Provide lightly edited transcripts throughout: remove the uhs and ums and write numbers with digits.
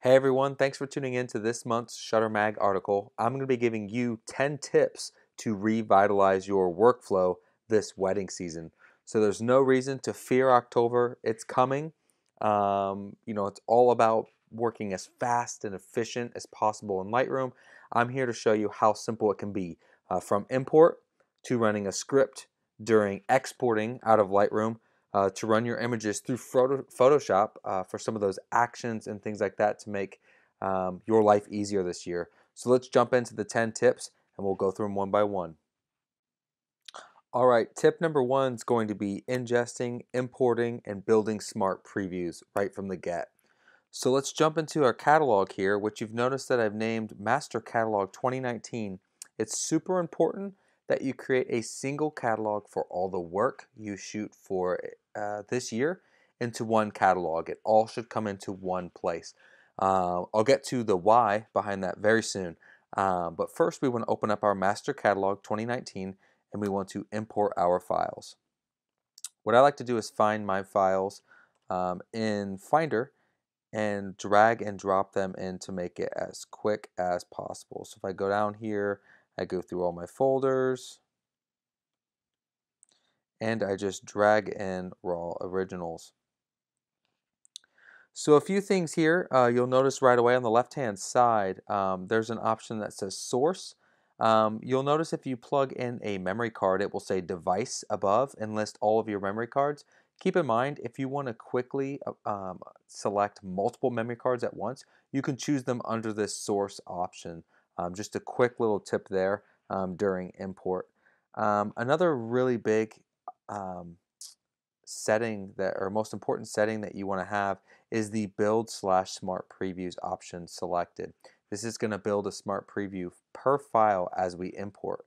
Hey everyone, thanks for tuning in to this month's Shutter Mag article. I'm going to be giving you 10 tips to revitalize your workflow this wedding season. So there's no reason to fear October. It's coming. It's all about working as fast and efficient as possible in Lightroom. I'm here to show you how simple it can be, from import to running a script during exporting out of Lightroom, to run your images through Photoshop for some of those actions and things like that to make your life easier this year. So let's jump into the 10 tips and we'll go through them one by one. All right, tip number one is going to be ingesting, importing, and building smart previews right from the get. So let's jump into our catalog here, which you've noticed that I've named Master Catalog 2019. It's super important that you create a single catalog for all the work you shoot for this year into one catalog. It all should come into one place. I'll get to the why behind that very soon. But first we want to open up our Master Catalog 2019 and we want to import our files. What I like to do is find my files in Finder and drag and drop them in to make it as quick as possible. So if I go down here, I go through all my folders and I just drag in raw originals. So a few things here, you'll notice right away on the left hand side there's an option that says source. You'll notice if you plug in a memory card, it will say device above and list all of your memory cards. Keep in mind, if you want to quickly select multiple memory cards at once, you can choose them under this source option. Just a quick little tip there during import. Another really big setting that, or most important setting that you want to have, is the build/smart previews option selected. This is going to build a smart preview per file as we import.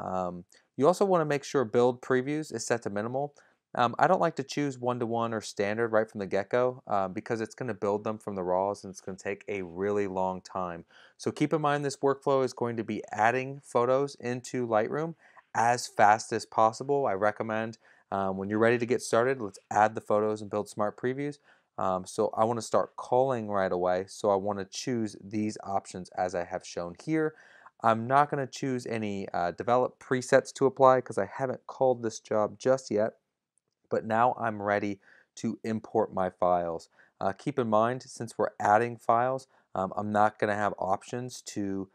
You also want to make sure build previews is set to minimal. I don't like to choose one-to-one or standard right from the get-go because it's going to build them from the raws and it's going to take a really long time. So keep in mind this workflow is going to be adding photos into Lightroom as fast as possible. I recommend when you're ready to get started, let's add the photos and build smart previews. So I want to start calling right away, so I want to choose these options as I have shown here. I'm not going to choose any develop presets to apply because I haven't called this job just yet, but now I'm ready to import my files. Keep in mind, since we're adding files, I'm not going to have options to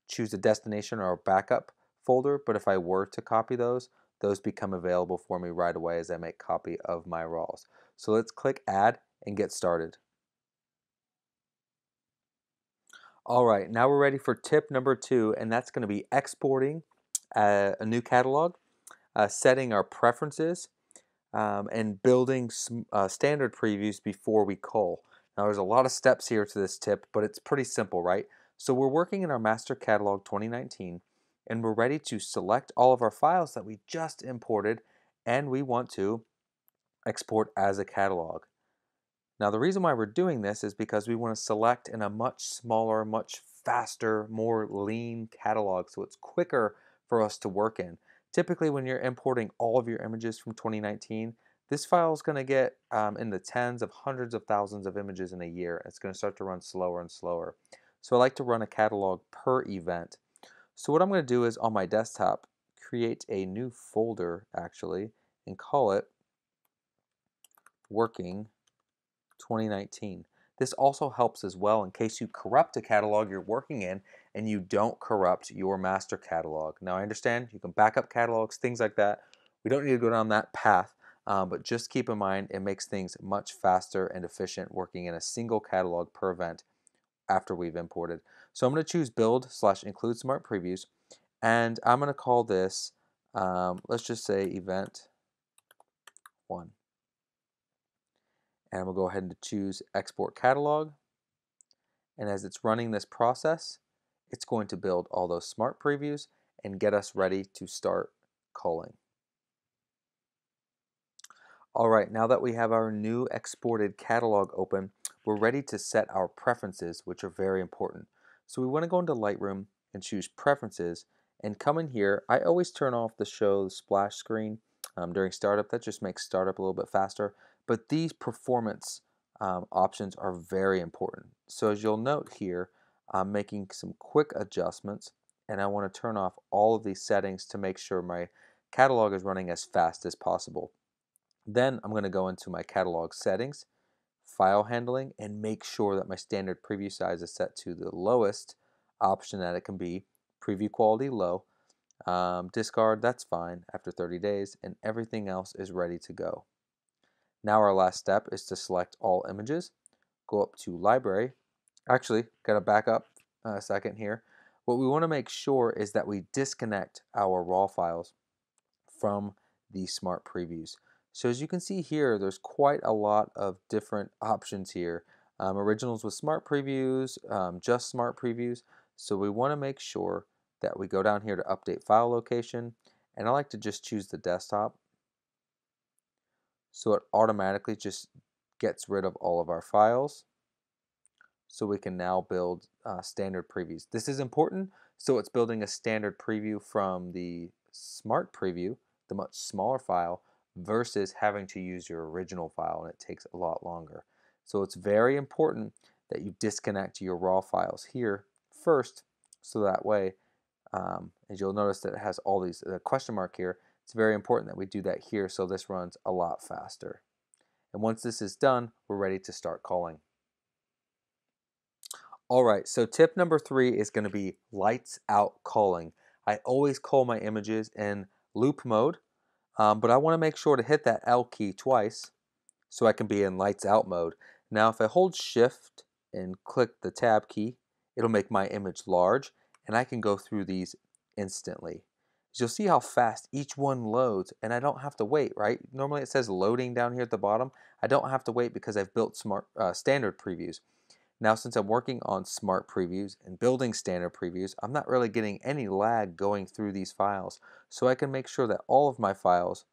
choose a destination or a backup folder, but if I were to copy those become available for me right away as I make copy of my raws. So let's click add and get started. All right, now we're ready for tip number two, and that's going to be exporting a new catalog, setting our preferences, and building standard previews before we cull. Now there's a lot of steps here to this tip, but it's pretty simple, right? So we're working in our Master Catalog 2019, and we're ready to select all of our files that we just imported, and we want to export as a catalog. Now the reason why we're doing this is because we want to select in a much smaller, much faster, more lean catalog, so it's quicker for us to work in. Typically when you're importing all of your images from 2019, this file is going to get in the tens of hundreds of thousands of images in a year. It's going to start to run slower and slower. So I like to run a catalog per event. So what I'm going to do is on my desktop, create a new folder actually, and call it Working 2019. This also helps as well in case you corrupt a catalog you're working in and you don't corrupt your master catalog. Now I understand you can back up catalogs, things like that. We don't need to go down that path, but just keep in mind it makes things much faster and efficient working in a single catalog per event after we've imported. So I'm going to choose build/include smart previews, and I'm going to call this, let's just say event 1. And we'll go ahead and choose export catalog. And as it's running this process, it's going to build all those smart previews and get us ready to start culling. All right, now that we have our new exported catalog open, we're ready to set our preferences, which are very important. So we want to go into Lightroom and choose preferences and come in here. I always turn off the show splash screen during startup. That just makes startup a little bit faster. But these performance options are very important. So as you'll note here, I'm making some quick adjustments, and I want to turn off all of these settings to make sure my catalog is running as fast as possible. Then I'm going to go into my catalog settings, file handling, and make sure that my standard preview size is set to the lowest option that it can be. Preview quality low. Discard, that's fine after 30 days, and everything else is ready to go. Now our last step is to select all images, go up to library. Actually, gotta back up a second here. What we want to make sure is that we disconnect our raw files from the smart previews. So as you can see here, there's quite a lot of different options here. Originals with smart previews, just smart previews. So we want to make sure that we go down here to update file location, and I like to just choose the desktop, so it automatically just gets rid of all of our files, so we can now build standard previews. This is important, so it's building a standard preview from the smart preview, the much smaller file, versus having to use your original file, and it takes a lot longer. So it's very important that you disconnect your raw files here first, so that way, as you'll notice that it has all these question mark here, it's very important that we do that here so this runs a lot faster. And once this is done, we're ready to start calling. All right, so tip number 3 is going to be lights out calling. I always call my images in loop mode, but I want to make sure to hit that L key twice so I can be in lights out mode. Now if I hold shift and click the tab key, it'll make my image large, and I can go through these instantly. So you'll see how fast each one loads, and I don't have to wait, right? Normally it says loading down here at the bottom. I don't have to wait because I've built standard previews. Now, since I'm working on smart previews and building standard previews, I'm not really getting any lag going through these files. So I can make sure that all of my files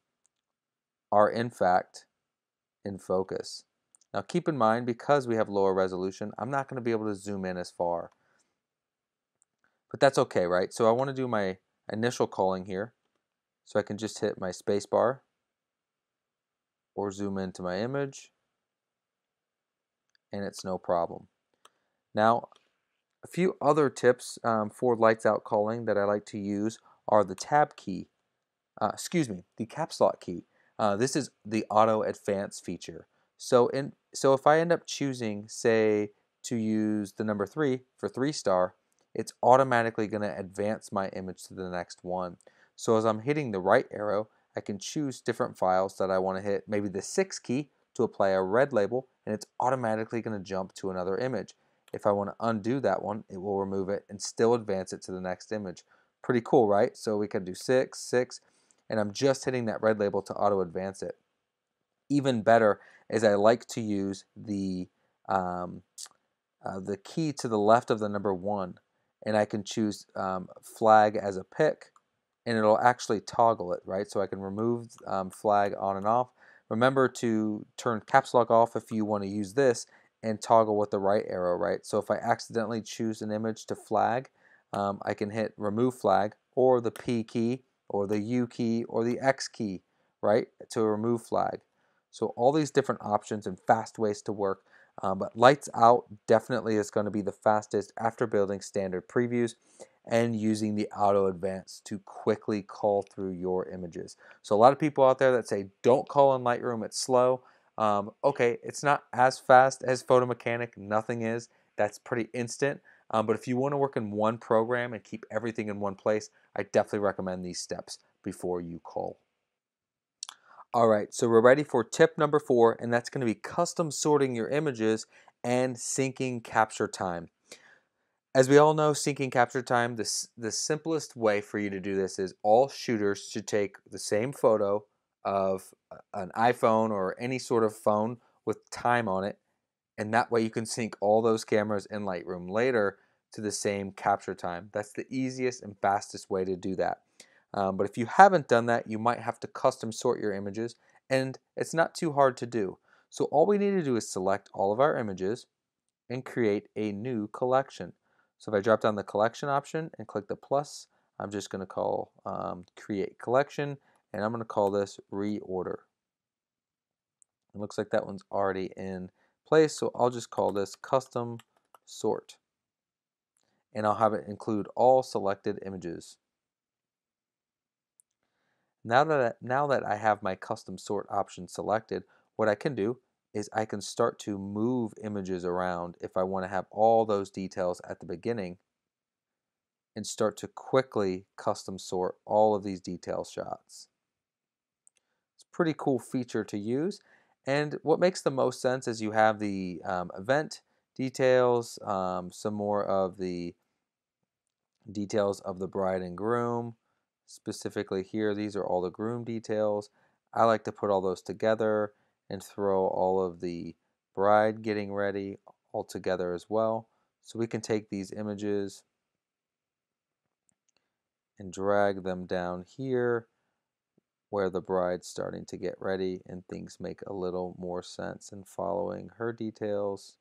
are in fact in focus. Now keep in mind, because we have lower resolution, I'm not going to be able to zoom in as far. But that's okay, right? So I want to do my initial calling here. So I can just hit my space bar or zoom into my image, and it's no problem. Now, a few other tips for lights out calling that I like to use are the tab key, the caps lock key. This is the auto advance feature. So if I end up choosing, say, to use the number 3 for 3-star, it's automatically going to advance my image to the next one. So as I'm hitting the right arrow, I can choose different files that I want to hit, maybe the 6 key to apply a red label, and it's automatically going to jump to another image. If I want to undo that one, it will remove it and still advance it to the next image. Pretty cool, right? So we can do 6, 6, and I'm just hitting that red label to auto advance it. Even better is I like to use the key to the left of the number 1, and I can choose flag as a pick, and it'll actually toggle it, right? So I can remove flag on and off. Remember to turn caps lock off if you want to use this, and toggle with the right arrow, right? So if I accidentally choose an image to flag, I can hit remove flag, or the P key, or the U key, or the X key, right, to remove flag. So all these different options and fast ways to work. But lights out definitely is going to be the fastest after building standard previews and using the auto advance to quickly call through your images. So a lot of people out there that say don't call in Lightroom, it's slow. Okay, it's not as fast as Photo Mechanic, nothing is. That's pretty instant. But if you want to work in one program and keep everything in one place, I definitely recommend these steps before you call. All right, so we're ready for tip number 4, and that's going to be custom sorting your images and syncing capture time. As we all know, syncing capture time, the simplest way for you to do this is all shooters should take the same photo of an iPhone or any sort of phone with time on it, and that way you can sync all those cameras in Lightroom later to the same capture time. That's the easiest and fastest way to do that. But if you haven't done that, you might have to custom sort your images, and it's not too hard to do. So all we need to do is select all of our images and create a new collection. So if I drop down the collection option and click the plus, I'm just going to call create collection, and I'm going to call this reorder. It looks like that one's already in place. So I'll just call this custom sort, and I'll have it include all selected images. Now that I have my custom sort option selected, what I can do is I can start to move images around if I want to have all those details at the beginning, and start to quickly custom sort all of these detail shots. It's a pretty cool feature to use. And what makes the most sense is you have the event details, some more of the details of the bride and groom. Specifically here, these are all the groom details. I like to put all those together and throw all of the bride getting ready all together as well. So we can take these images and drag them down here where the bride's starting to get ready, and things make a little more sense in following her details.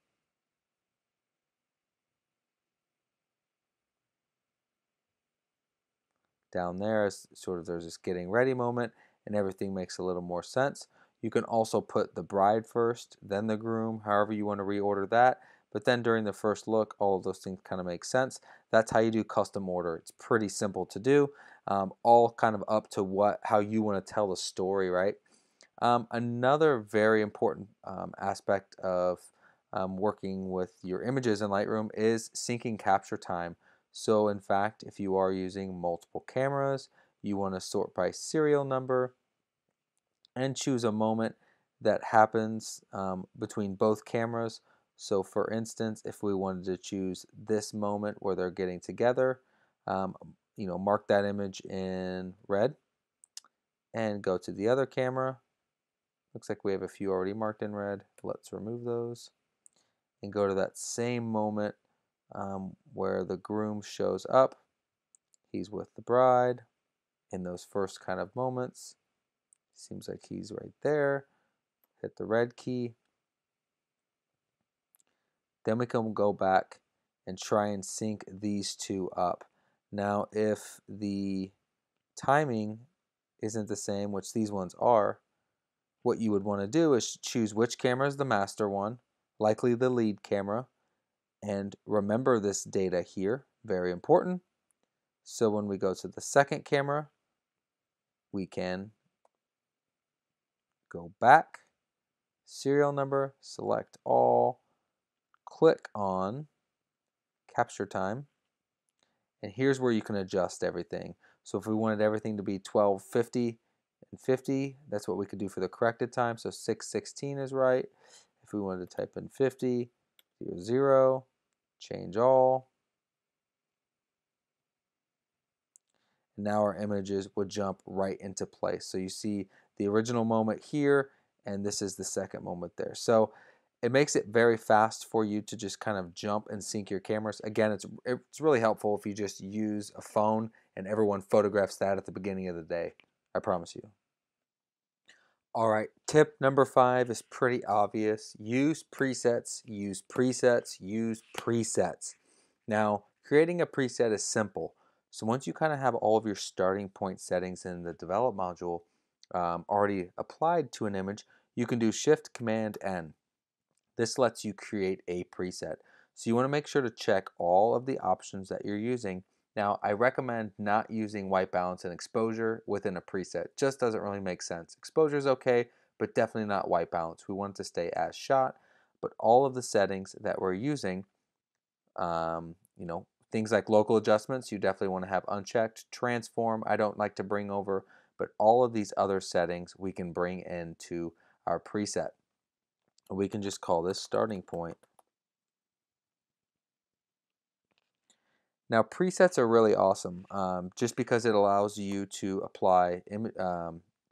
Down there is sort of there's this getting ready moment, and everything makes a little more sense. You can also put the bride first, then the groom, however you want to reorder that. But then during the first look, all of those things kind of make sense. That's how you do custom order. It's pretty simple to do, all kind of up to how you want to tell the story, right? Another very important aspect of working with your images in Lightroom is syncing capture time. So in fact, if you are using multiple cameras, you want to sort by serial number and choose a moment that happens between both cameras. So for instance, if we wanted to choose this moment where they're getting together, um, mark that image in red and go to the other camera. Looks like we have a few already marked in red. Let's remove those and go to that same moment where the groom shows up. He's with the bride in those first kind of moments. Seems like he's right there. Hit the red key. Then we can go back and try and sync these two up. Now, if the timing isn't the same, which these ones are, what you would want to do is choose which camera is the master one, likely the lead camera, and remember this data here, very important. So when we go to the second camera, we can go back, serial number, select all, click on capture time, and here's where you can adjust everything. So if we wanted everything to be 1250 and 50, that's what we could do for the corrected time. So 616 is right. If we wanted to type in 50, 0, change all. And now our images would jump right into place. So you see the original moment here, and this is the second moment there. So it makes it very fast for you to just kind of jump and sync your cameras. Again, it's really helpful if you just use a phone and everyone photographs that at the beginning of the day. I promise you. All right, tip number 5 is pretty obvious. Use presets, use presets, use presets. Now, creating a preset is simple. So once you kind of have all of your starting point settings in the develop module already applied to an image, you can do Shift Command N. This lets you create a preset. So you want to make sure to check all of the options that you're using. Now, I recommend not using white balance and exposure within a preset. Just doesn't really make sense. Exposure is okay, but definitely not white balance. We want it to stay as shot, but all of the settings that we're using, things like local adjustments, you definitely want to have unchecked. Transform, I don't like to bring over, but all of these other settings we can bring into our preset. We can just call this starting point. Now presets are really awesome just because it allows you to apply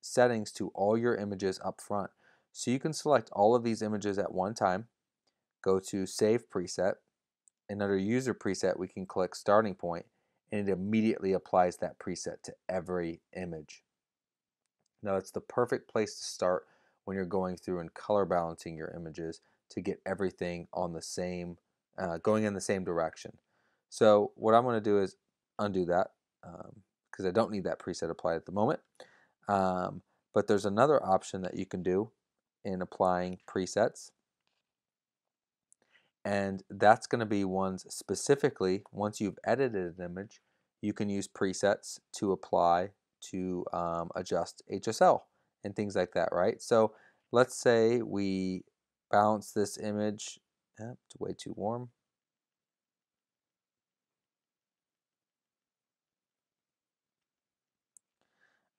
settings to all your images up front. So you can select all of these images at one time, go to Save Preset, and under User Preset we can click Starting Point, and it immediately applies that preset to every image. Now it's the perfect place to start when you're going through and color balancing your images to get everything on the same, going in the same direction. So what I'm going to do is undo that because I don't need that preset applied at the moment. But there's another option that you can do in applying presets. And that's going to be ones specifically, once you've edited an image, you can use presets to apply to adjust HSL and things like that, right? So let's say we bounce this image, it's way too warm.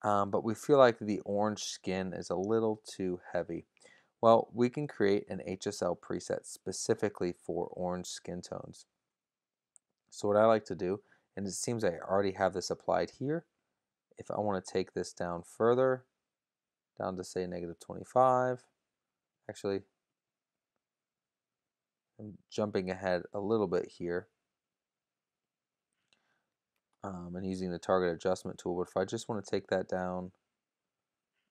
But we feel like the orange skin is a little too heavy. Well, we can create an HSL preset specifically for orange skin tones. So what I like to do, and it seems I already have this applied here, if I want to take this down further, down to say -25, actually, I'm jumping ahead a little bit here and using the target adjustment tool, but if I just want to take that down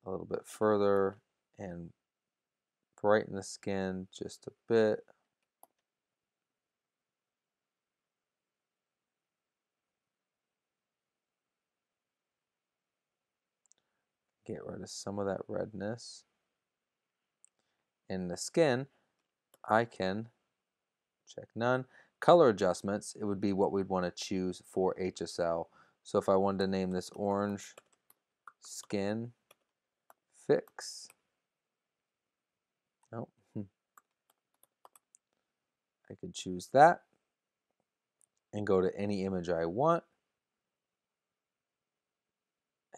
a little bit further and brighten the skin just a bit, get rid of some of that redness in the skin, I can check none. Color adjustments, it would be what we'd want to choose for HSL. So if I wanted to name this orange skin fix, oh, I could choose that and go to any image I want.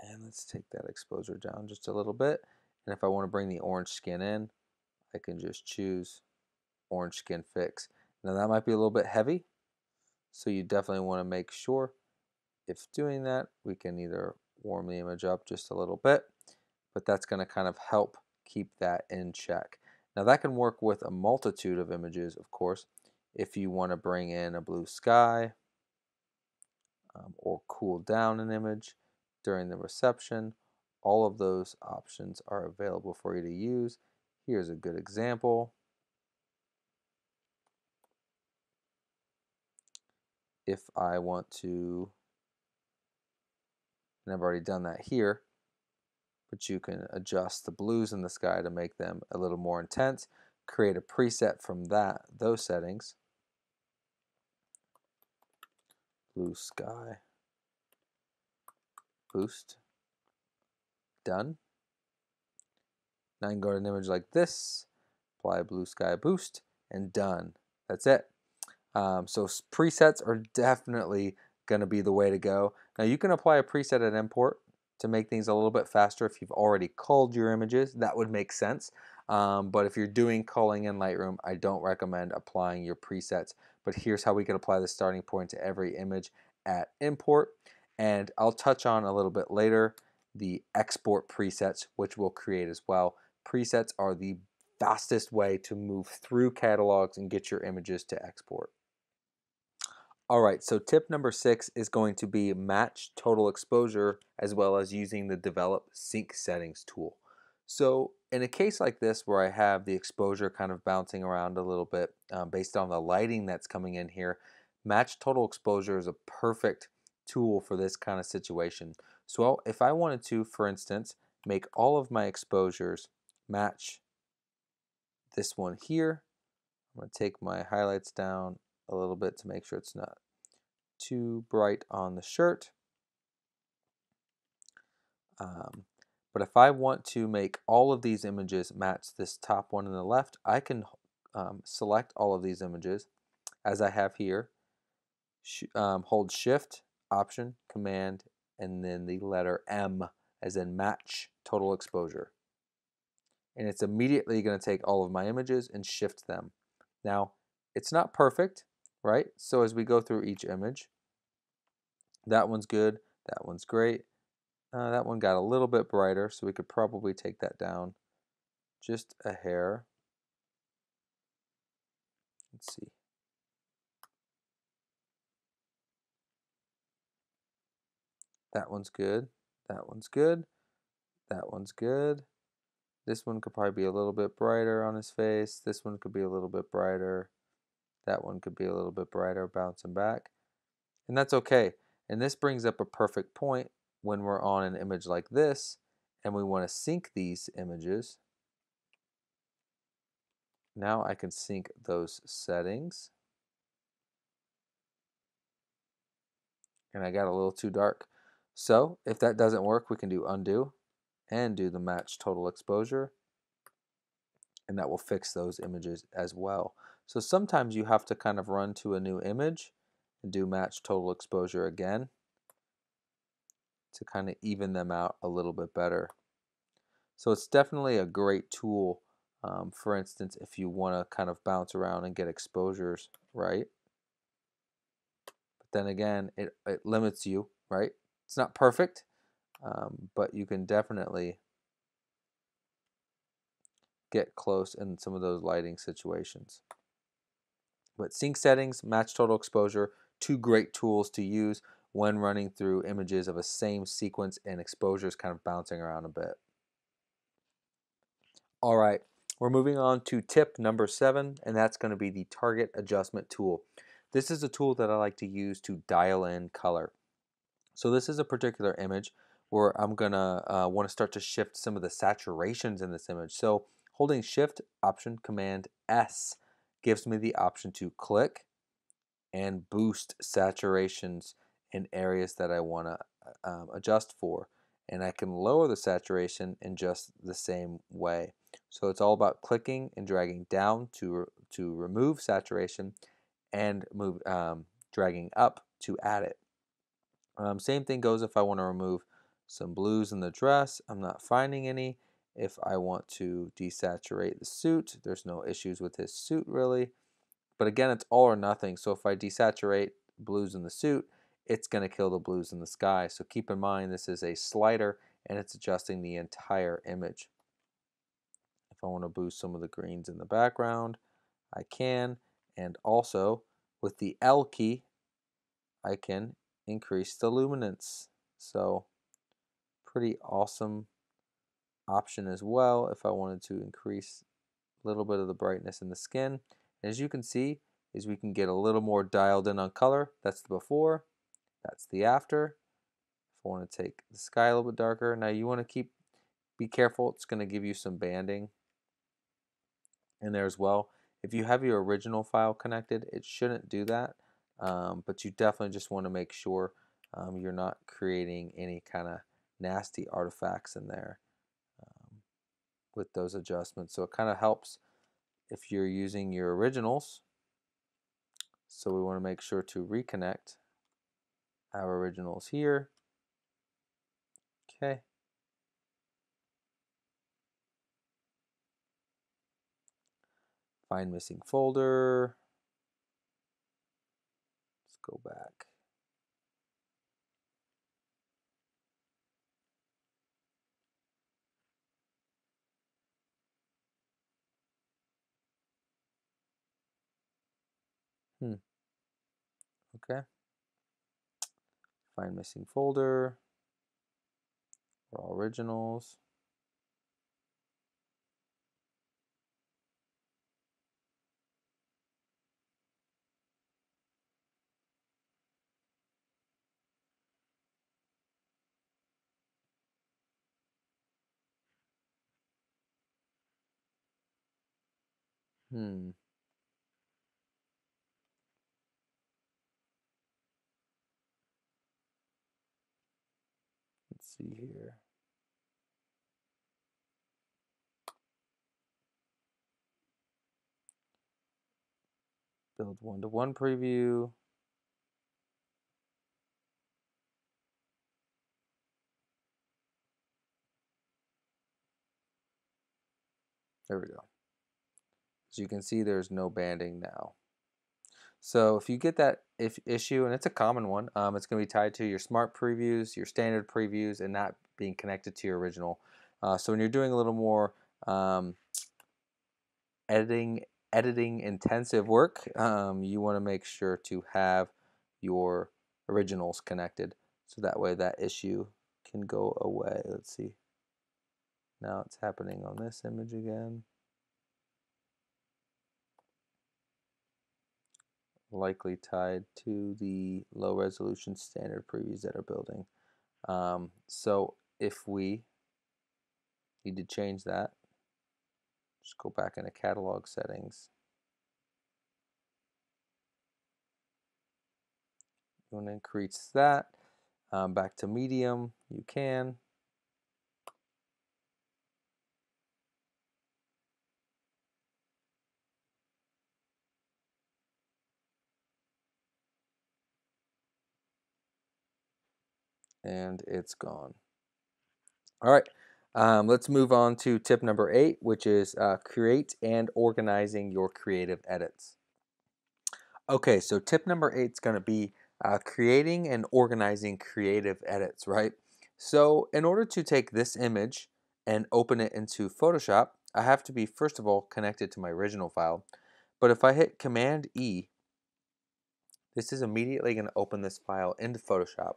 And let's take that exposure down just a little bit. And if I want to bring the orange skin in, I can just choose orange skin fix. Now that might be a little bit heavy, so you definitely want to make sure if doing that, we can either warm the image up just a little bit, but that's going to kind of help keep that in check. Now that can work with a multitude of images, of course. If you want to bring in a blue sky or cool down an image during the reception, all of those options are available for you to use. Here's a good example. If I want to, and I've already done that here, but you can adjust the blues in the sky to make them a little more intense, create a preset from those settings. Blue sky boost, done. Now I can go to an image like this, apply blue sky boost, and done. That's it. So presets are definitely going to be the way to go. Now you can apply a preset at import to make things a little bit faster. If you've already culled your images, that would make sense. But if you're doing culling in Lightroom, I don't recommend applying your presets. But here's how we can apply the starting point to every image at import. And I'll touch on a little bit later the export presets, which we'll create as well. Presets are the fastest way to move through catalogs and get your images to export. All right, so tip number 6 is going to be match total exposure as well as using the develop sync settings tool. So in a case like this where I have the exposure kind of bouncing around a little bit based on the lighting that's coming in here, match total exposure is a perfect tool for this kind of situation. So if I wanted to, for instance, make all of my exposures match this one here, I'm going to take my highlights down a little bit to make sure it's not too bright on the shirt. But if I want to make all of these images match this top one on the left, I can select all of these images as I have here, hold Shift, Option, Command, and then the letter M as in match total exposure. And it's immediately going to take all of my images and shift them. Now, it's not perfect, right? So as we go through each image, that one's good, that one's great. That one got a little bit brighter, so we could probably take that down just a hair. Let's see. That one's good. That one's good. That one's good. This one could probably be a little bit brighter on his face. This one could be a little bit brighter. That one could be a little bit brighter, bouncing back. And that's okay. And this brings up a perfect point when we're on an image like this and we want to sync these images. Now I can sync those settings. And I got a little too dark. So if that doesn't work, we can do undo and do the match total exposure, and that will fix those images as well. So sometimes you have to kind of run to a new image and do match total exposure again to kind of even them out a little bit better. So it's definitely a great tool. For instance, if you want to kind of bounce around and get exposures right. But then again, it limits you, right? It's not perfect, but you can definitely get close in some of those lighting situations. But sync settings, match total exposure, two great tools to use when running through images of a same sequence and exposures kind of bouncing around a bit. All right, we're moving on to tip number 7, and that's going to be the target adjustment tool. This is a tool that I like to use to dial in color. So this is a particular image where I'm gonna want to start to shift some of the saturations in this image. So holding Shift, Option, Command S gives me the option to click and boost saturations in areas that I want to adjust for. And I can lower the saturation in just the same way. So it's all about clicking and dragging down to remove saturation, and dragging up to add it. Same thing goes if I want to remove some blues in the dress. I'm not finding any. If I want to desaturate the suit, there's no issues with his suit really. But again, it's all or nothing. So if I desaturate blues in the suit, it's going to kill the blues in the sky. So keep in mind this is a slider and it's adjusting the entire image. If I want to boost some of the greens in the background, I can. And also with the L key, I can increase the luminance. So pretty awesome option as well if I wanted to increase a little bit of the brightness in the skin. And as you can see, is we can get a little more dialed in on color. That's the before, that's the after. If I want to take the sky a little bit darker, now you want to be careful, it's going to give you some banding in there as well. If you have your original file connected, it shouldn't do that, but you definitely just want to make sure you're not creating any kind of nasty artifacts in there with those adjustments. So it kind of helps if you're using your originals. So we want to make sure to reconnect our originals here. Okay. Find missing folder. Let's go back. Okay. Find missing folder. Raw originals. Let's see here. Build one-to-one preview. There we go. As you can see, there's no banding now. So if you get that issue, and it's a common one, it's going to be tied to your smart previews, your standard previews, and not being connected to your original. So when you're doing a little more editing intensive work, you want to make sure to have your originals connected, so that way that issue can go away. Let's see. Now it's happening on this image again. Likely tied to the low resolution standard previews that are building. So if we need to change that, Just go back into catalog settings. You want to increase that. Back to medium, you can. And it's gone. All right, let's move on to tip number 8, which is create and organizing your creative edits. Okay, so tip number 8 is going to be creating and organizing creative edits, right? So in order to take this image and open it into Photoshop, I have to be, first of all, connected to my original file. But if I hit Command E, this is immediately going to open this file into Photoshop.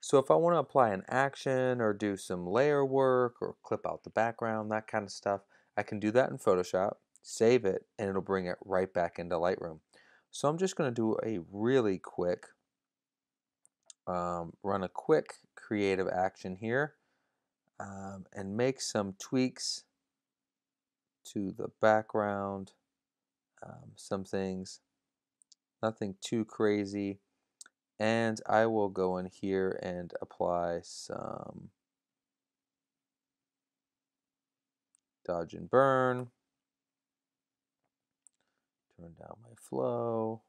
So if I want to apply an action or do some layer work or clip out the background, that kind of stuff, I can do that in Photoshop, save it, and it'll bring it right back into Lightroom. So I'm just going to do a really quick, run a quick creative action here and make some tweaks to the background, some things, nothing too crazy. And I will go in here and apply some dodge and burn. Turn down my flow.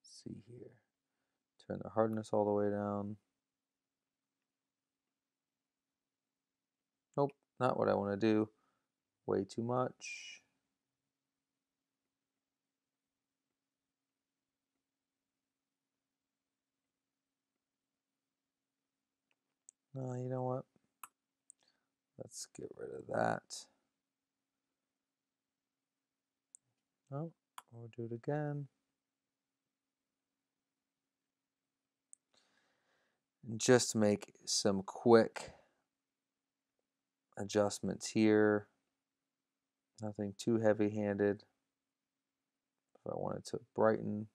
Let's see here. Turn the hardness all the way down. Nope, not what I want to do. Way too much. No, you know what? Let's get rid of that. Oh, we'll do it again. And just make some quick adjustments here. Nothing too heavy-handed. If I wanted to brighten.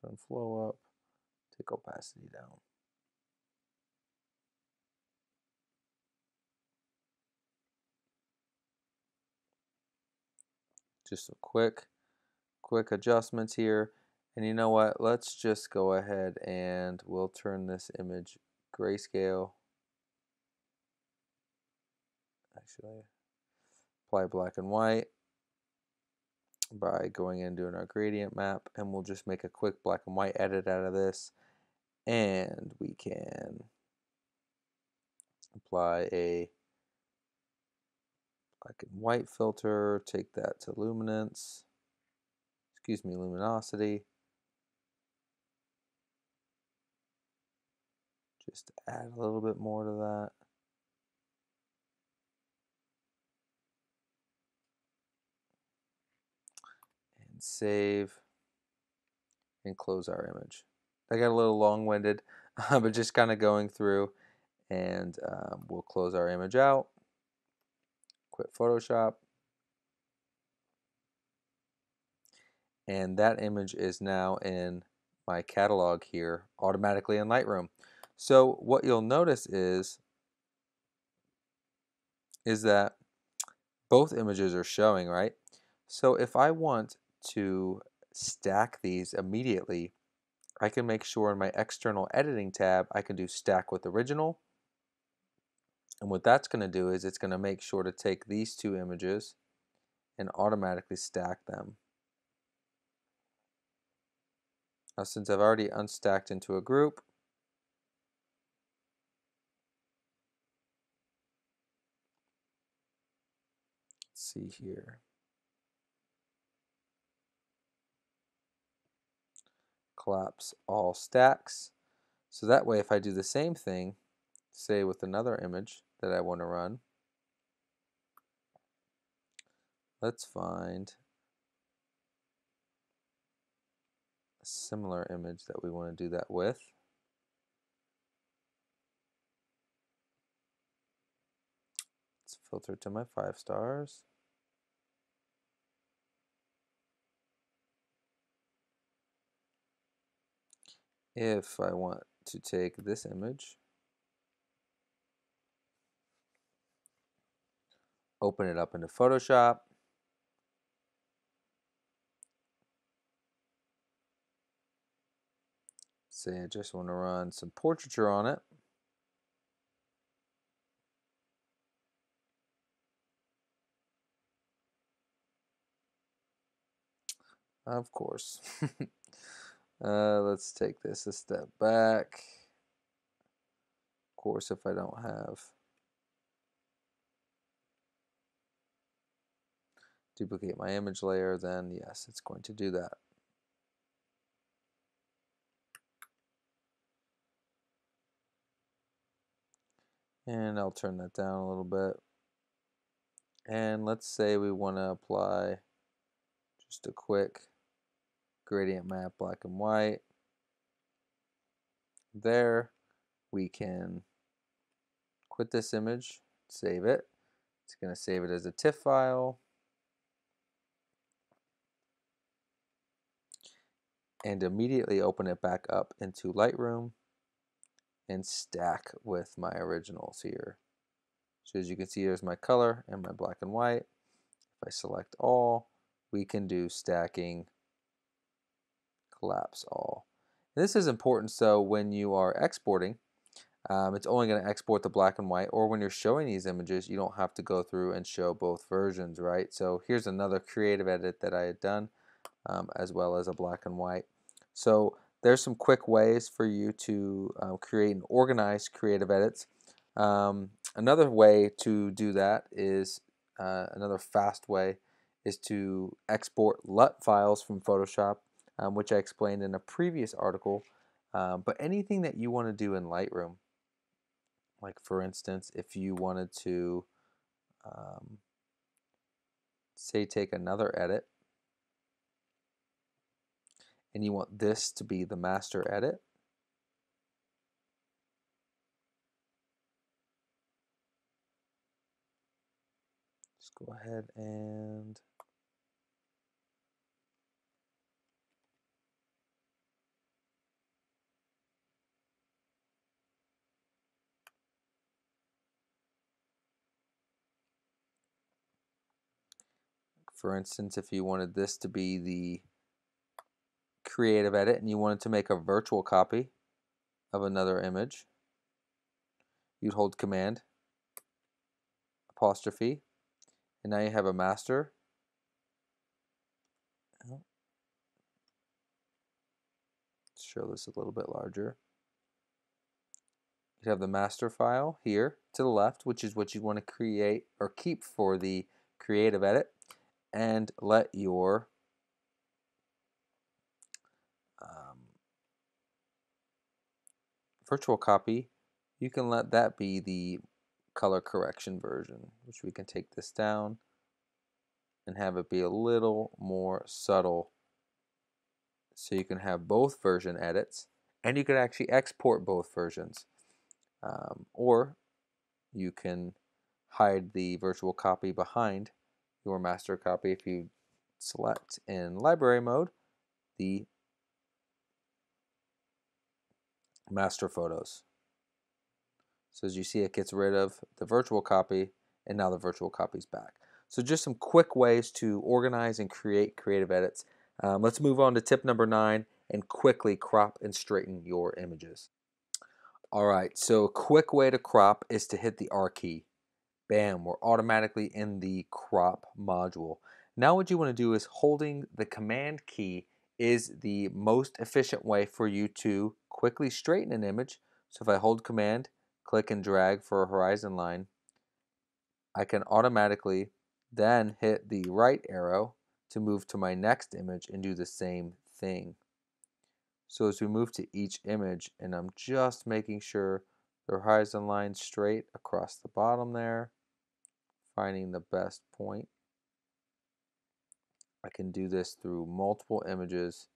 Turn flow up. Take opacity down. Just a quick adjustments here. And you know what? Let's just go ahead and we'll turn this image grayscale. Actually, apply black and white by going in and doing our gradient map, and we'll just make a quick black and white edit out of this, and we can apply a black and white filter, take that to luminance, luminosity, just add a little bit more to that. And save and close our image. I got a little long-winded, but just kind of going through, and we'll close our image out, quit Photoshop, and that image is now in my catalog here automatically in Lightroom. So what you'll notice is that both images are showing, right? So if I want to stack these immediately, I can make sure in my external editing tab, I can do stack with original. And what that's going to do is it's going to make sure to take these two images and automatically stack them. Now, since I've already unstacked into a group, let's see here. Collapse all stacks. So that way, if I do the same thing, say with another image that I want to run, let's find a similar image that we want to do that with. Let's filter to my 5 stars. if I want to take this image, open it up into Photoshop, say I just want to run some portraiture on it, of course. Let's take this a step back. Of course, if I don't have duplicate my image layer, then yes, it's going to do that. And I'll turn that down a little bit. And let's say we want to apply just a quick gradient map, black and white. There, we can quit this image, save it. It's going to save it as a TIFF file. And immediately open it back up into Lightroom and stack with my originals here. So as you can see, here's my color and my black and white. If I select all, we can do stacking, collapse all. And this is important, so when you are exporting, it's only going to export the black and white, or when you're showing these images, you don't have to go through and show both versions, right? So here's another creative edit that I had done, as well as a black and white. So there's some quick ways for you to create and organize creative edits. Another way to do that is, another fast way is to export LUT files from Photoshop, which I explained in a previous article. But anything that you want to do in Lightroom, like for instance, if you wanted to, say, take another edit, and you want this to be the master edit, just go ahead and for instance, if you wanted this to be the creative edit and you wanted to make a virtual copy of another image, you'd hold Command, apostrophe, and now you have a master. Let's show this a little bit larger. You have the master file here to the left, which is what you want to create or keep for the creative edit, and let your virtual copy, you can let that be the color correction version, which we can take this down and have it be a little more subtle, so you can have both version edits, and you can actually export both versions, or you can hide the virtual copy behind your master copy if you select in library mode the master photos. So as you see, it gets rid of the virtual copy, and now the virtual copy is back. So just some quick ways to organize and create creative edits. Let's move on to tip number 9 and quickly crop and straighten your images. All right, so a quick way to crop is to hit the R key. Bam, we're automatically in the crop module. Now what you want to do is holding the Command key is the most efficient way for you to quickly straighten an image. So if I hold Command, click and drag for a horizon line, I can automatically then hit the right arrow to move to my next image and do the same thing. So as we move to each image, and I'm just making sure the horizon line straight across the bottom there, finding the best point. I can do this through multiple images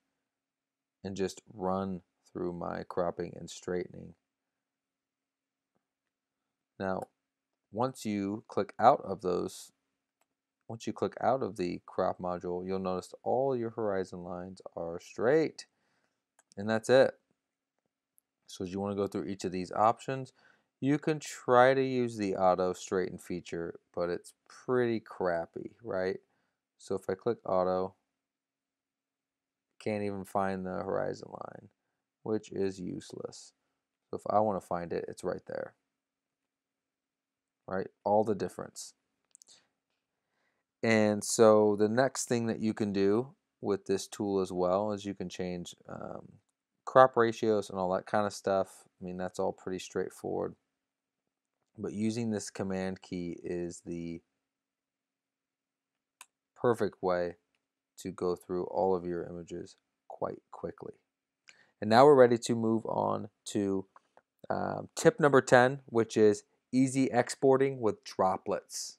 and just run through my cropping and straightening. Now, once you click out of the crop module, you'll notice all your horizon lines are straight. And that's it. So as you want to go through each of these options, you can try to use the auto straighten feature, but it's pretty crappy, right? So if I click auto, can't even find the horizon line, which is useless. So if I want to find it, it's right there, right? All the difference. And so the next thing that you can do with this tool as well is you can change crop ratios and all that kind of stuff. I mean, that's all pretty straightforward. But using this command key is the perfect way to go through all of your images quite quickly. And now we're ready to move on to tip number 10, which is easy exporting with droplets.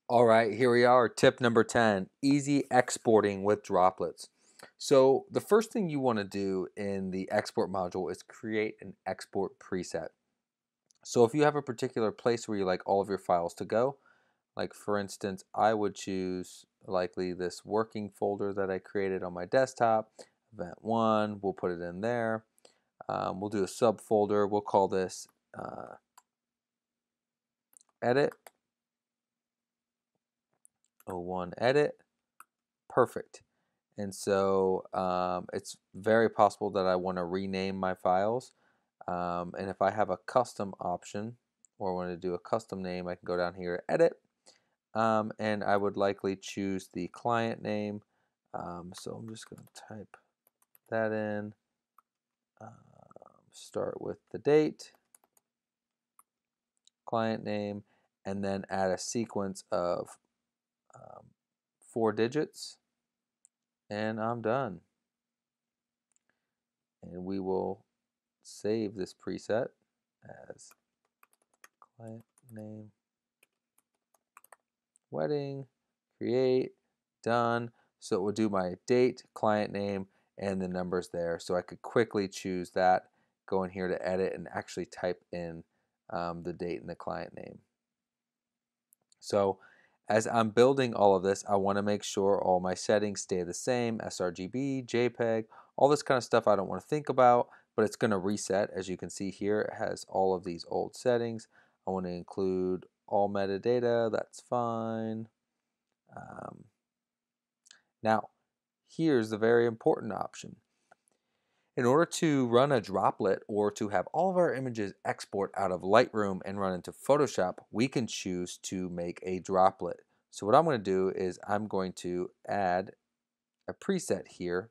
All right, here we are. Tip number 10, easy exporting with droplets. So the first thing you want to do in the export module is create an export preset. So if you have a particular place where you like all of your files to go, like for instance, I would choose likely this working folder that I created on my desktop, event 1, we'll put it in there. We'll do a subfolder, we'll call this edit, 01 edit, perfect. And so it's very possible that I want to rename my files. And if I have a custom option or I want to do a custom name, I can go down here to edit. And I would likely choose the client name. So I'm just going to type that in. Start with the date, client name, and then add a sequence of 4 digits. And I'm done. And we will save this preset as client name, wedding, create, done. So it will do my date, client name, and the numbers there. So I could quickly choose that, go in here to edit, and actually type in the date and the client name. So as I'm building all of this, I want to make sure all my settings stay the same, sRGB, JPEG, all this kind of stuff I don't want to think about, but it's going to reset. As you can see here, it has all of these old settings. I want to include all metadata, that's fine. Now, here's the very important option. In order to run a droplet or to have all of our images export out of Lightroom and run into Photoshop, we can choose to make a droplet. So what I'm going to do is I'm going to add a preset here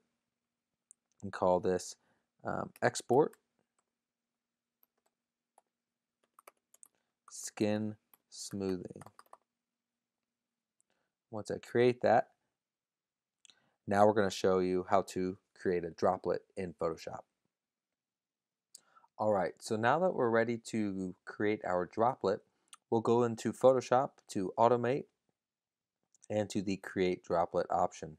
and call this export skin smoothing. Once I create that, now we're going to show you how to create a droplet in Photoshop. All right, so now that we're ready to create our droplet, we'll go into Photoshop to automate and to the create droplet option.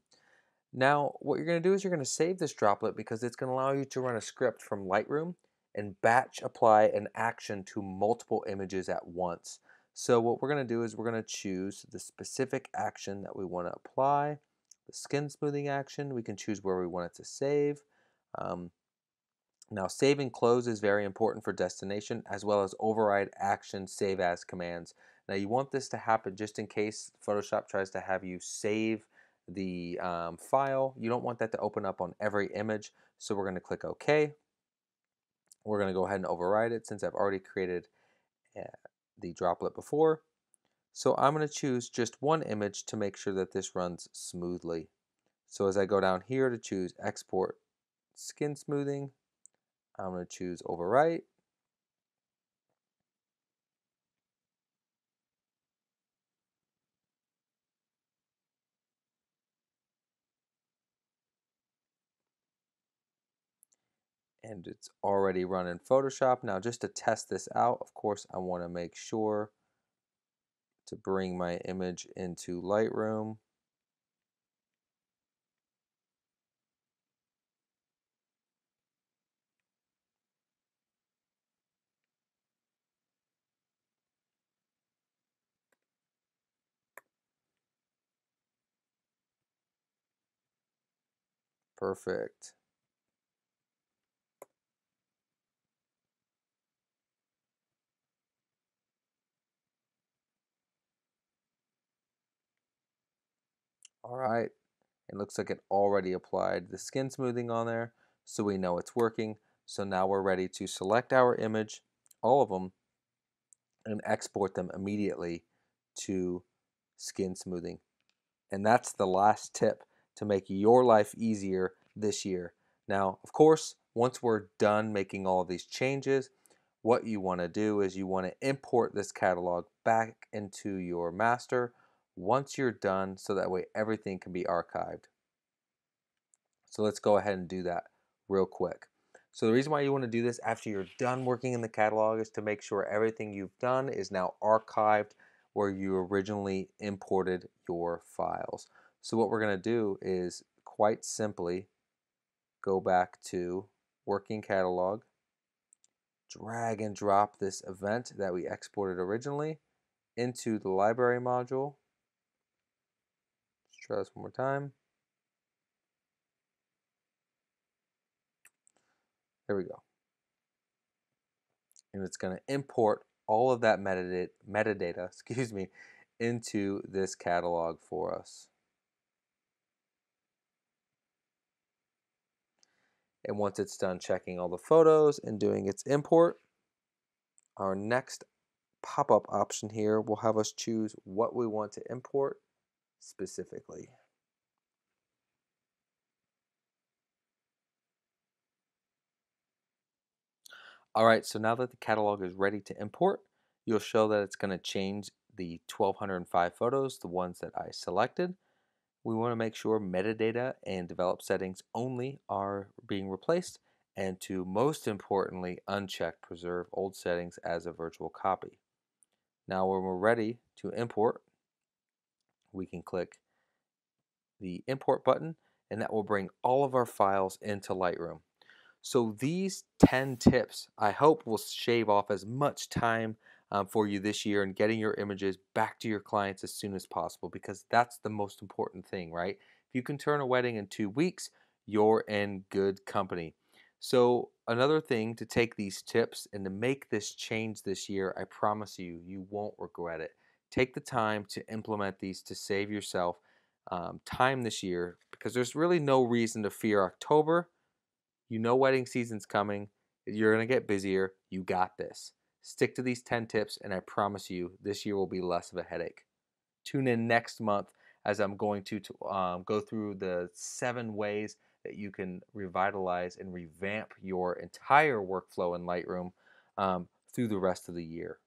Now, what you're going to do is you're going to save this droplet because it's going to allow you to run a script from Lightroom and batch apply an action to multiple images at once. So what we're going to do is we're going to choose the specific action that we want to apply. The skin smoothing action, we can choose where we want it to save. Now, save and close is very important for destination, as well as override action save as commands. Now, you want this to happen just in case Photoshop tries to have you save the file. You don't want that to open up on every image, so we're going to click OK. We're going to go ahead and override it since I've already created the droplet before. So I'm going to choose just one image to make sure that this runs smoothly. So as I go down here to choose export skin smoothing, I'm going to choose overwrite. And it's already run in Photoshop. Now just to test this out, of course, I want to make sure to bring my image into Lightroom. Perfect. All right, it looks like it already applied the skin smoothing on there, so we know it's working. So now we're ready to select our image, all of them, and export them immediately to skin smoothing. And that's the last tip to make your life easier this year. Now, of course, once we're done making all of these changes, what you want to do is you want to import this catalog back into your master once you're done, so that way everything can be archived. So let's go ahead and do that real quick. So the reason why you want to do this after you're done working in the catalog is to make sure everything you've done is now archived where you originally imported your files. So what we're going to do is quite simply go back to working catalog, drag and drop this event that we exported originally into the library module. Let's try this one more time. There we go. And it's going to import all of that metadata, excuse me, into this catalog for us. And once it's done checking all the photos and doing its import, our next pop-up option here will have us choose what we want to import specifically. All right, so now that the catalog is ready to import, you'll show that it's going to change the 1205 photos, the ones that I selected. We want to make sure metadata and develop settings only are being replaced, and to most importantly, uncheck preserve old settings as a virtual copy. Now when we're ready to import, we can click the import button, and that will bring all of our files into Lightroom. So these 10 tips, I hope, will shave off as much time for you this year and getting your images back to your clients as soon as possible, because that's the most important thing, right? If you can turn a wedding in 2 weeks, you're in good company. So another thing to take these tips and to make this change this year, I promise you, you won't regret it. Take the time to implement these to save yourself time this year, because there's really no reason to fear October. You know wedding season's coming. You're going to get busier. You got this. Stick to these 10 tips, and I promise you this year will be less of a headache. Tune in next month as I'm going to go through the 7 ways that you can revitalize and revamp your entire workflow in Lightroom through the rest of the year.